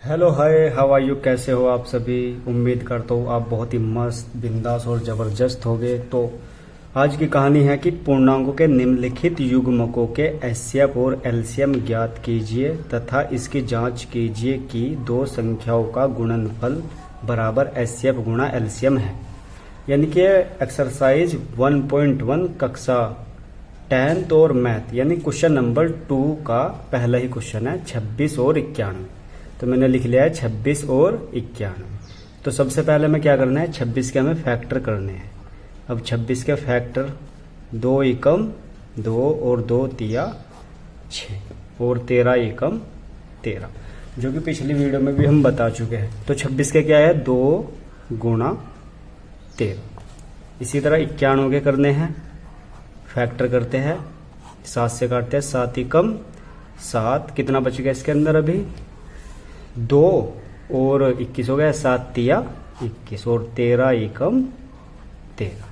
Hello hi, how are you? कैसे हो आप सभी? उम्मीद करता हूँ आप बहुत ही मस्त, बिंदास और ज़बरदस्त होगे। तो आज की कहानी है कि पूर्णांकों के निम्नलिखित युग्मकों के एचसीएफ और एलसीएम ज्ञात कीजिए तथा इसकी जांच कीजिए कि दो संख्याओं का गुणनफल बराबर एचसीएफ गुणा एलसीएम है। यानी कि एक्सरसाइज 1.1 कक्षा 10th और मैथ यानी क्वेश्चन नंबर 2 का पहला ही क्वेश्चन है 26 और 91। तो मैंने लिख लिया है 26 और 91। तो सबसे पहले मैं क्या करना है, 26 के हमें फैक्टर करने हैं। अब 26 के फैक्टर 2 एकम 2 और 2 तिया 6 और 13 एकम 13, जो कि पिछली वीडियो में भी हम बता चुके हैं। तो 26 के क्या है, 2 गुणा 13। इसी तरह 91 के करने हैं, फैक्टर करते हैं, 7 से काटते हैं, 7 एकम 7, कितना बच गया इसके अंदर अभी 2 और 21 हो गया, 7 तिया 21 और 13 एकम 13।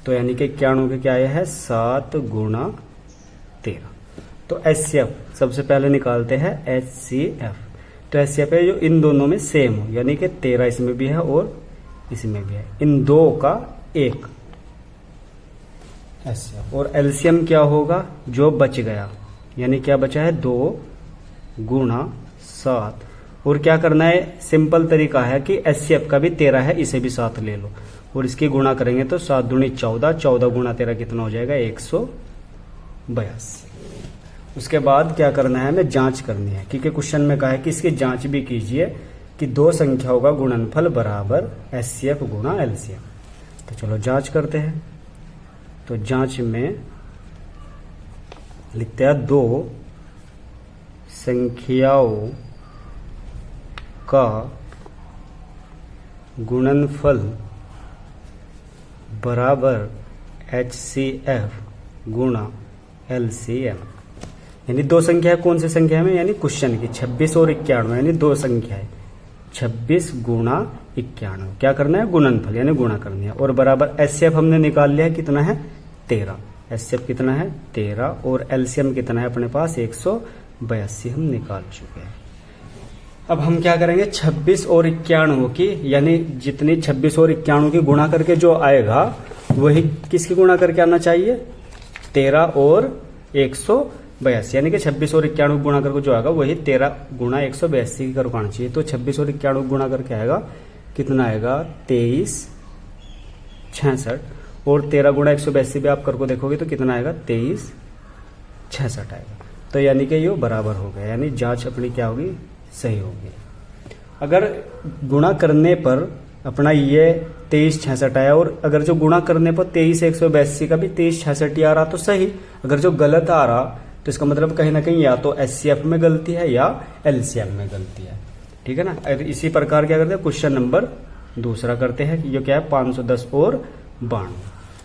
तो यानी कि 91 के क्या है, 7 गुणा 13। तो एचसीएफ सबसे पहले निकालते हैं एचसीएफ। तो एचसीएफ है जो इन दोनों में सेम हो, यानी कि 13 इसमें भी है और इसमें भी है, इन दो का एक एचसीएफ। और एलसीएम क्या होगा, जो बच गया, यानी क्या बचा है 2 गुणा 7। और क्या करना है, सिंपल तरीका है कि एचसीएफ का भी 13 है, इसे भी 7 ले लो और इसकी गुणा करेंगे तो 7 दूनी 14, 14 गुणा 13 कितना हो जाएगा 182। उसके बाद क्या करना है, हमें जांच करनी है, क्योंकि क्वेश्चन में कहा है कि इसकी जांच भी कीजिए कि दो संख्याओं का गुणनफल बराबर एचसीएफ गुणा एलसीएम। तो चलो जांच करते हैं। तो जांच में लिखते हैं दो संख्याओं का गुणनफल बराबर एचसीएफ गुणा एलसीएम। यानी दो संख्या कौन सी संख्या में, यानी क्वेश्चन की 26 और 91, यानी दो संख्या है 26 गुणा 91। क्या करना है, गुणनफल यानी गुणा करनी है। और बराबर एचसीएफ हमने निकाल लिया है, कितना है 13। एचसीएफ कितना है 13 और एलसीएम कितना है अपने पास 182 हम निकाल चुके हैं। अब हम क्या करेंगे, 26 और 91 की, यानी जितनी 26 और 91 की गुणा करके जो आएगा वही किसकी गुणा करके आना चाहिए, 13 और 182, यानी कि 26 और 91 गुणा करके जो आएगा वही 13 गुणा 182 की करके आना चाहिए। तो 26 और 91 गुणा करके आएगा, कितना आएगा 2366, और 13 गुणा 182 भी आप करके देखोगे तो कितना आएगा 2366 आएगा। तो यानी कि ये बराबर हो गया, यानी जांच अपनी क्या होगी, सही होगी। अगर गुणा करने पर अपना ये 2366 आया, और अगर जो गुणा करने पर 23 का भी 2366 आ रहा तो सही। अगर जो गलत आ रहा तो इसका मतलब कहीं ना कहीं या तो एचसीएफ में गलती है या एलसीएम में गलती है, ठीक है ना। इसी प्रकार क्या करते हैं, क्वेश्चन नंबर दूसरा करते हैं, ये क्या है 510 और 92।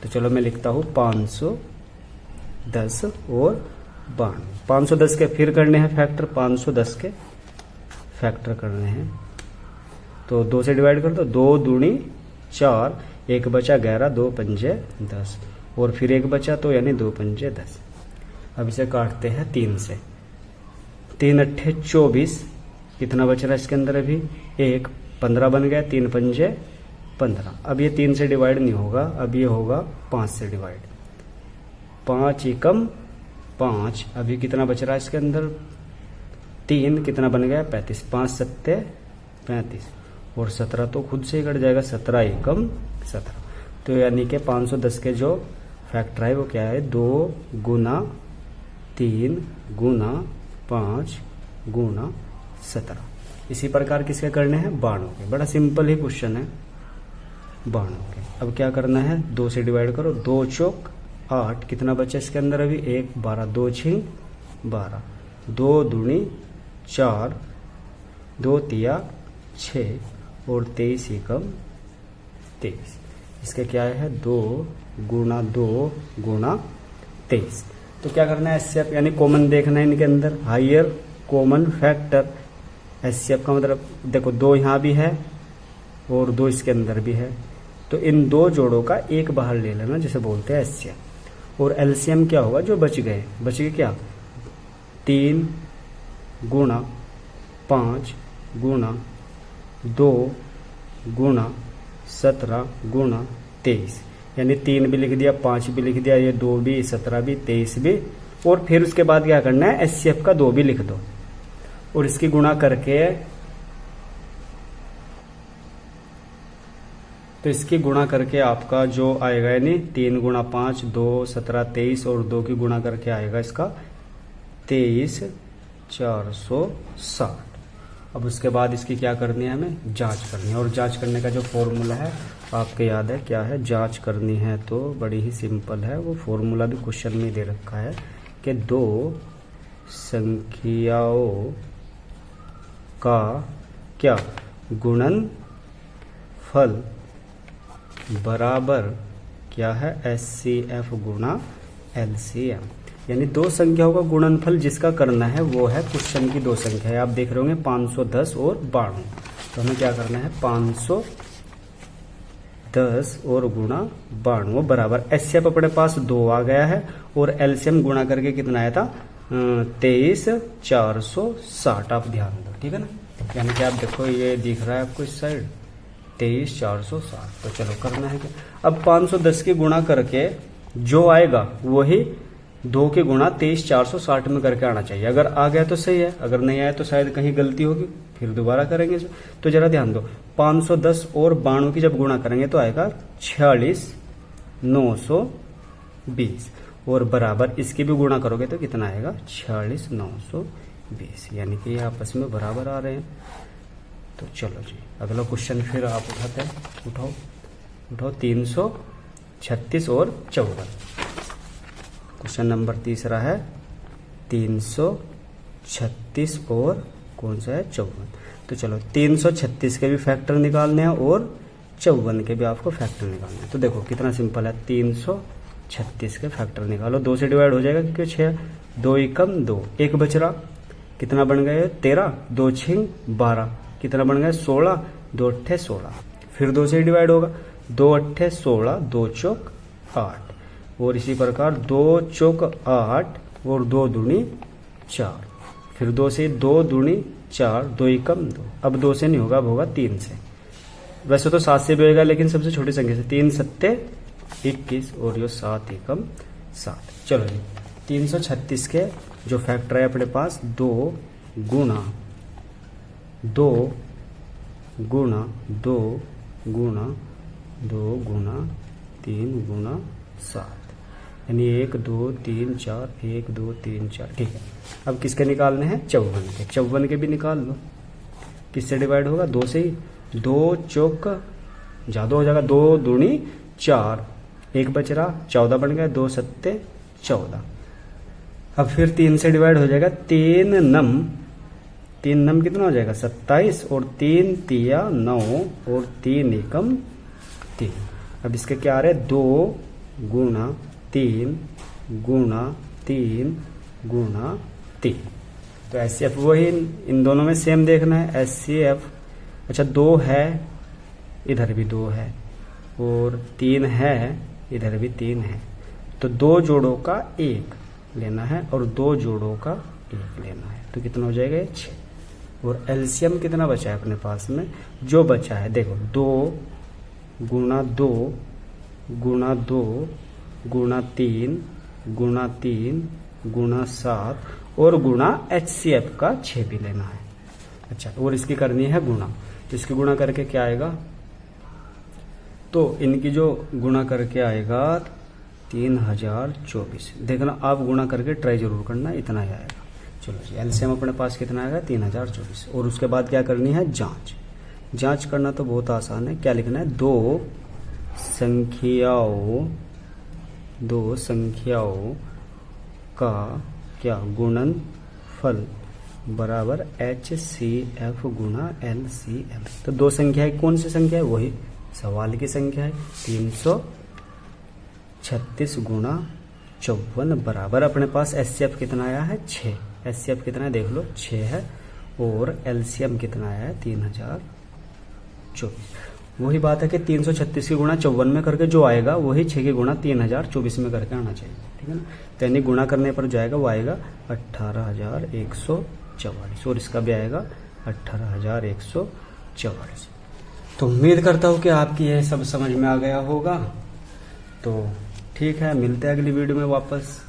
तो चलो मैं लिखता हूं 510 और 92। 510 के फिर करने हैं फैक्टर, 510 के फैक्टर करने हैं। तो 2 से डिवाइड कर दो, 2 दूनी 4, 1 बचा 11, 2 पंजे 10 और फिर 1 बचा तो यानी 2 पंजे 10। अब इसे काटते हैं 3 से, 3 अट्ठे 24, कितना बच रहा है इसके अंदर अभी 1, 15 बन गया, 3 पंजे 15। अब ये 3 से डिवाइड नहीं होगा, अब ये होगा 5 से डिवाइड, 5 एकम 5। अभी कितना बच रहा है इसके अंदर 3, कितना बन गया 35, 5 सत्ते 35 और 17 तो खुद से ही कट जाएगा, 17 एकम 17। तो यानी कि 510 के जो फैक्टर है वो क्या है, 2 गुना 3 गुना 5 गुणा 17। इसी प्रकार किसके करने हैं, 92 के। बड़ा सिंपल ही क्वेश्चन है 92 के। अब क्या करना है, 2 से डिवाइड करो, 2 चौक 8, कितना बचा इसके अंदर अभी 1, 12, 2 छिंग 12, 2 दूनी 4, 2 तिया 6 और 23 एकम 23। इसका क्या है 2 गुणा 2 गुणा 23। तो क्या करना है, एचसीएफ यानी कॉमन देखना है इनके अंदर, हायर कॉमन फैक्टर। एचसीएफ का मतलब देखो 2 यहाँ भी है और 2 इसके अंदर भी है, तो इन दो जोड़ों का एक बाहर ले लेना, जिसे बोलते हैं एचसीएफ। और एलसीएम क्या होगा, जो बच गए क्या 3 गुणा 5 गुणा 2 गुणा 17 गुणा 23, यानी 3 भी लिख दिया, 5 भी लिख दिया, ये 2 भी, 17 भी, 23 भी। और फिर उसके बाद क्या करना है, HCF का 2 भी लिख दो और इसकी गुणा करके, तो इसकी गुणा करके आपका जो आएगा यानी 3 गुणा 5 2 17 23 और 2 की गुणा करके आएगा इसका 23,460। अब उसके बाद इसकी क्या करनी है, हमें जांच करनी है। और जांच करने का जो फॉर्मूला है आपको याद है क्या है, जांच करनी है तो बड़ी ही सिंपल है, वो फॉर्मूला भी क्वेश्चन में दे रखा है कि 2 संख्याओं का क्या गुणनफल बराबर क्या है, HCF गुणा LCM। यानी 2 संख्याओं का गुणनफल जिसका करना है वो है क्वेश्चन की 2 संख्या है। आप देख रहे होंगे 510 और 92, तो हमें क्या करना है 510 और गुणा 92 बराबर HCF अपने पास 2 आ गया है और LCM गुणा करके कितना आया था 23,460। आप ध्यान दो, ठीक है ना। यानी कि आप देखो ये दिख रहा है आपको इस साइड 23,460। तो चलो करना है क्या, अब 510 की गुणा करके जो आएगा वही 2 के गुणा 23,460 में करके आना चाहिए। अगर आ गया तो सही है, अगर नहीं आया तो शायद कहीं गलती होगी, फिर दोबारा करेंगे। तो जरा ध्यान दो, 510 और 92 की जब गुणा करेंगे तो आएगा 46,920 और बराबर इसकी भी गुणा करोगे तो कितना आएगा 46,920, यानी कि ये आपस में बराबर आ रहे हैं। तो चलो जी अगला क्वेश्चन फिर आप उठाते हैं, उठाओ 336 और 54। क्वेश्चन नंबर तीसरा है 336 और कौन सा है 54। तो चलो 336 के भी फैक्टर निकालने हैं और 54 के भी आपको फैक्टर निकालने हैं। तो देखो कितना सिंपल है, 336 के फैक्टर निकालो, 2 से डिवाइड हो जाएगा क्योंकि 6, 2 एकम 2, 1 बच रहा, कितना बन गया 13, 2 छिंग 12, कितना बन गया 16, 2 अट्ठे 16, फिर 2 से डिवाइड होगा, 2 अट्ठे 16, 2 चौक 8 और इसी प्रकार 2 चौक 8 और 2 दूनी 4, फिर 2 से 2 दूनी 4, 2 एकम 2, अब 2 से नहीं होगा, अब होगा 3 से। वैसे तो 7 से भी होगा लेकिन सबसे छोटी संख्या से, 3 सत्ते 21 और यो 7 एकम 7। चलो जी 336 के जो फैक्टर है अपने पास 2 गुणा 2 गुणा 2 गुणा 2 गुणा 3 गुणा 7, यानी 1 2 3 4, 1 2 3 4, ठीक है। अब किसके निकालने हैं 54 के, 54 के भी निकाल लो। किससे डिवाइड होगा 2 से ही, 2 चौक ज्यादा हो जाएगा, 2 दूनी 4, 1 बच रहा 14 बन गया, 2 सत्ते 14। अब फिर 3 से डिवाइड हो जाएगा, 3 नम कितना हो जाएगा 27 और 3 तिया 9 और 3 एकम 3। अब इसके क्या आ रहे 2 गुणा 3 गुणा 3 गुणा 3। तो HCF वही इन दोनों में सेम देखना है, HCF अच्छा 2 है, इधर भी 2 है और 3 है, इधर भी 3 है, तो 2 जोड़ों का 1 लेना है और 2 जोड़ों का 1 लेना है, तो कितना हो जाएगा 6। और LCM कितना बचा है अपने पास में, जो बचा है देखो 2 गुणा 2 गुणा 2 गुणा 3 गुणा 3 गुणा 7 और गुणा HCF का 6 भी लेना है। अच्छा और इसकी करनी है गुणा, इसकी गुणा करके क्या आएगा, तो इनकी जो गुणा करके आएगा 3024। देखना आप गुणा करके ट्राई जरूर करना, इतना ही आएगा। चलो जी LCM अपने पास कितना आएगा 3024 और उसके बाद क्या करनी है जांच करना तो बहुत आसान है। क्या लिखना है, 2 संख्याओं का क्या गुणनफल बराबर HCF गुणा LCM। तो 2 संख्याएं कौन सी संख्या है, वही सवाल की संख्या है 336 गुणा 54 बराबर अपने पास HCF कितना आया है 6। HCF कितना है देख लो 6 है और LCM कितना आया है 3024। वही बात है कि 336 की गुणा 54 में करके जो आएगा वही 6 की गुणा 3024 में करके आना चाहिए, ठीक है ना। तो यानी गुणा करने पर जो आएगा वो आएगा 18,144 और इसका भी आएगा 18,144। तो उम्मीद करता हूँ कि आपकी यह सब समझ में आ गया होगा। तो ठीक है, मिलते हैं अगली वीडियो में वापस।